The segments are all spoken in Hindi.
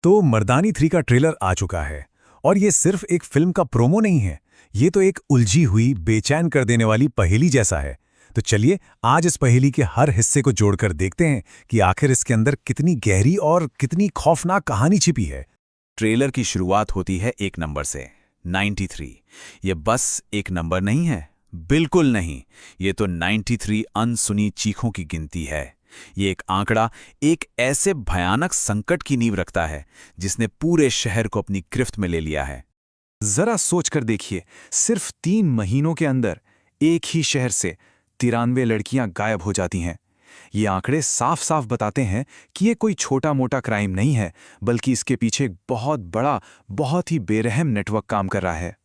तो मर्दानी 3 का ट्रेलर आ चुका है और ये सिर्फ एक फिल्म का प्रोमो नहीं है। ये तो एक उलझी हुई बेचैन कर देने वाली पहेली जैसा है। तो चलिए आज इस पहेली के हर हिस्से को जोड़कर देखते हैं कि आखिर इसके अंदर कितनी गहरी और कितनी खौफनाक कहानी छिपी है। ट्रेलर की शुरुआत होती है एक नंबर से 93। ये बस एक नंबर नहीं है, बिल्कुल नहीं। ये तो 93 अनसुनी चीखों की गिनती है। ये एक आंकड़ा एक ऐसे भयानक संकट की नींव रखता है जिसने पूरे शहर को अपनी गिरफ्त में ले लिया है। जरा सोचकर देखिए, सिर्फ 3 महीनों के अंदर एक ही शहर से 93 लड़कियां गायब हो जाती हैं। ये आंकड़े साफ साफ बताते हैं कि ये कोई छोटा मोटा क्राइम नहीं है, बल्कि इसके पीछे एक बहुत बड़ा, बहुत ही बेरहम नेटवर्क काम कर रहा है।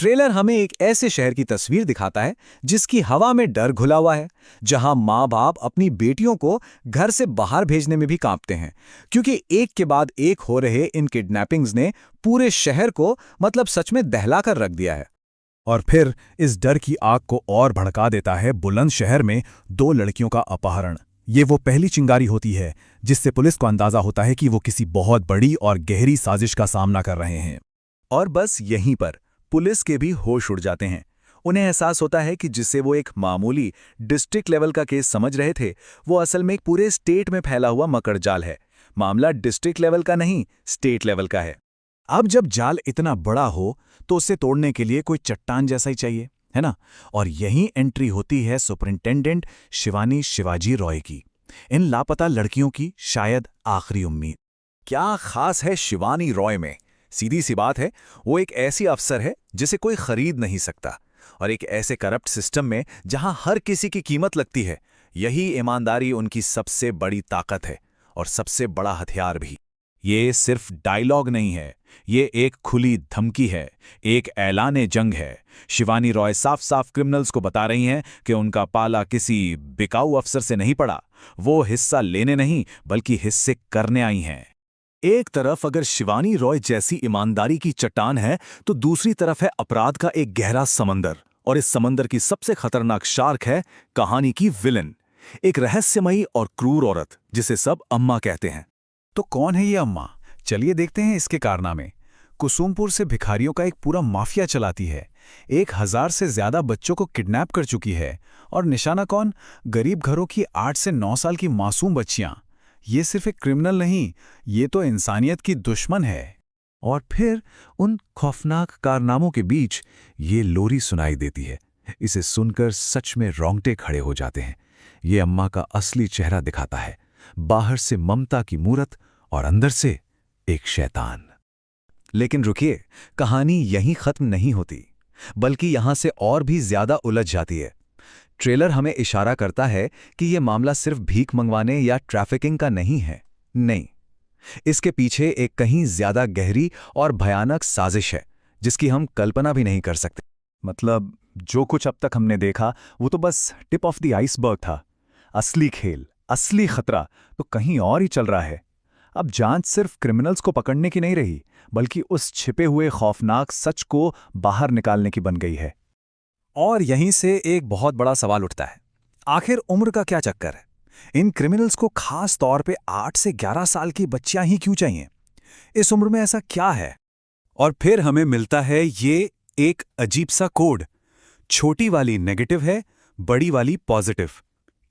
ट्रेलर हमें एक ऐसे शहर की तस्वीर दिखाता है जिसकी हवा में डर घुला हुआ है, जहां माँ बाप अपनी बेटियों को घर से बाहर भेजने में भी कांपते हैं, क्योंकि एक के बाद एक हो रहे इन किडनैपिंग्स ने पूरे शहर को सच में दहला कर रख दिया है। और फिर इस डर की आग को और भड़का देता है बुलंदशहर में 2 लड़कियों का अपहरण। ये वो पहली चिंगारी होती है जिससे पुलिस को अंदाजा होता है कि वो किसी बहुत बड़ी और गहरी साजिश का सामना कर रहे हैं। और बस यहीं पर पुलिस के भी होश उड़ जाते हैं। उन्हें एहसास होता है कि जिसे वो एक मामूली डिस्ट्रिक्ट लेवल का केस समझ रहे थे, वो असल में एक पूरे स्टेट में फैला हुआ मकड़जाल है। मामला डिस्ट्रिक्ट लेवल का नहीं, स्टेट लेवल का है। अब जब जाल इतना बड़ा हो तो उसे तोड़ने के लिए कोई चट्टान जैसा ही चाहिए, है ना? और यहीं एंट्री होती है सुपरिंटेंडेंट शिवानी शिवाजी रॉय की, इन लापता लड़कियों की शायद आखिरी उम्मीद। क्या खास है शिवानी रॉय में? सीधी सी बात है, वो एक ऐसी अफसर है जिसे कोई खरीद नहीं सकता। और एक ऐसे करप्ट सिस्टम में जहां हर किसी की कीमत लगती है, यही ईमानदारी उनकी सबसे बड़ी ताकत है और सबसे बड़ा हथियार भी। ये सिर्फ डायलॉग नहीं है, ये एक खुली धमकी है, एक ऐलाने जंग है। शिवानी रॉय साफ साफ क्रिमिनल्स को बता रही हैं कि उनका पाला किसी बिकाऊ अफसर से नहीं पड़ा। वो हिस्सा लेने नहीं, बल्कि हिस्से करने आई हैं। एक तरफ अगर शिवानी रॉय जैसी ईमानदारी की चट्टान है, तो दूसरी तरफ है अपराध का एक गहरा समंदर। और इस समंदर की सबसे खतरनाक शार्क है कहानी की विलन, एक रहस्यमयी और क्रूर औरत जिसे सब अम्मा कहते हैं। तो कौन है ये अम्मा? चलिए देखते हैं इसके कारनामे। कुसुमपुर से भिखारियों का एक पूरा माफिया चलाती है, 1000 से ज्यादा बच्चों को किडनैप कर चुकी है। और निशाना कौन? गरीब घरों की 8 से 9 साल की मासूम बच्चियां। ये सिर्फ एक क्रिमिनल नहीं, ये तो इंसानियत की दुश्मन है। और फिर उन खौफनाक कारनामों के बीच ये लोरी सुनाई देती है। इसे सुनकर सच में रोंगटे खड़े हो जाते हैं। ये अम्मा का असली चेहरा दिखाता है, बाहर से ममता की मूरत और अंदर से एक शैतान। लेकिन रुकिए, कहानी यहीं खत्म नहीं होती, बल्कि यहां से और भी ज्यादा उलझ जाती है। ट्रेलर हमें इशारा करता है कि यह मामला सिर्फ भीख मंगवाने या ट्रैफिकिंग का नहीं है। नहीं, इसके पीछे एक कहीं ज्यादा गहरी और भयानक साजिश है जिसकी हम कल्पना भी नहीं कर सकते। जो कुछ अब तक हमने देखा वो तो बस टिप ऑफ द आइसबर्ग था। असली खेल, असली खतरा तो कहीं और ही चल रहा है। अब जांच सिर्फ क्रिमिनल्स को पकड़ने की नहीं रही, बल्कि उस छिपे हुए खौफनाक सच को बाहर निकालने की बन गई है। और यहीं से एक बहुत बड़ा सवाल उठता है, आखिर उम्र का क्या चक्कर है? इन क्रिमिनल्स को खास तौर पे 8 से 11 साल की बच्चियां ही क्यों चाहिए? इस उम्र में ऐसा क्या है? और फिर हमें मिलता है ये एक अजीब सा कोड। छोटी वाली नेगेटिव है, बड़ी वाली पॉजिटिव।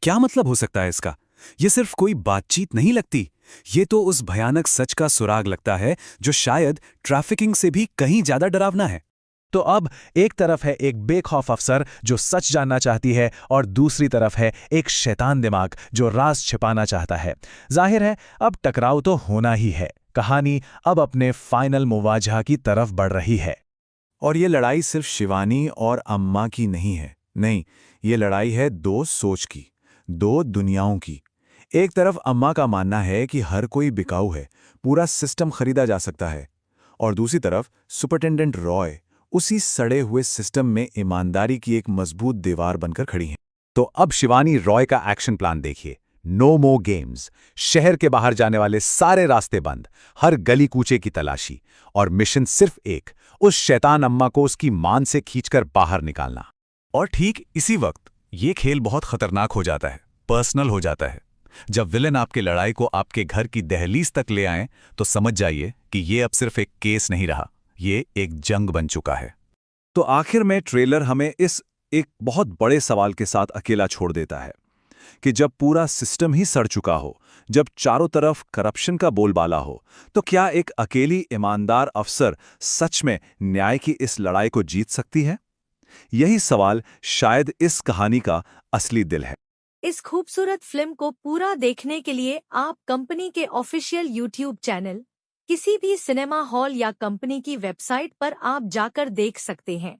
क्या मतलब हो सकता है इसका? ये सिर्फ कोई बातचीत नहीं लगती, ये तो उस भयानक सच का सुराग लगता है जो शायद ट्रैफिकिंग से भी कहीं ज्यादा डरावना है। तो अब एक तरफ है एक बेखौफ अफसर जो सच जानना चाहती है, और दूसरी तरफ है एक शैतान दिमाग जो राज छिपाना चाहता है। जाहिर है अब टकराव तो होना ही है। कहानी अब अपने फाइनल मुवाजहा की तरफ बढ़ रही है। और ये लड़ाई सिर्फ शिवानी और अम्मा की नहीं है। नहीं, ये लड़ाई है 2 सोच की, 2 दुनियाओं की। एक तरफ अम्मा का मानना है कि हर कोई बिकाऊ है, पूरा सिस्टम खरीदा जा सकता है। और दूसरी तरफ सुपरिटेंडेंट रॉय उसी सड़े हुए सिस्टम में ईमानदारी की एक मजबूत दीवार बनकर खड़ी हैं। तो अब शिवानी रॉय का एक्शन प्लान देखिए। No more games. शहर के बाहर जाने वाले सारे रास्ते बंद, हर गली कूचे की तलाशी, और मिशन सिर्फ एक, उस शैतान अम्मा को उसकी मान से खींचकर बाहर निकालना। और ठीक इसी वक्त ये खेल बहुत खतरनाक हो जाता है, पर्सनल हो जाता है। जब विलेन आपके लड़ाई को आपके घर की दहलीज तक ले आए तो समझ जाइए कि ये अब सिर्फ एक केस नहीं रहा, ये एक जंग बन चुका है। तो आखिर में ट्रेलर हमें इस एक बहुत बड़े सवाल के साथ अकेला छोड़ देता है कि जब पूरा सिस्टम ही सड़ चुका हो, जब चारों तरफ करप्शन का बोलबाला हो, तो क्या एक अकेली ईमानदार अफसर सच में न्याय की इस लड़ाई को जीत सकती है? यही सवाल शायद इस कहानी का असली दिल है। इस खूबसूरत फिल्म को पूरा देखने के लिए आप कंपनी के ऑफिशियल यूट्यूब चैनल, किसी भी सिनेमा हॉल या कंपनी की वेबसाइट पर आप जाकर देख सकते हैं।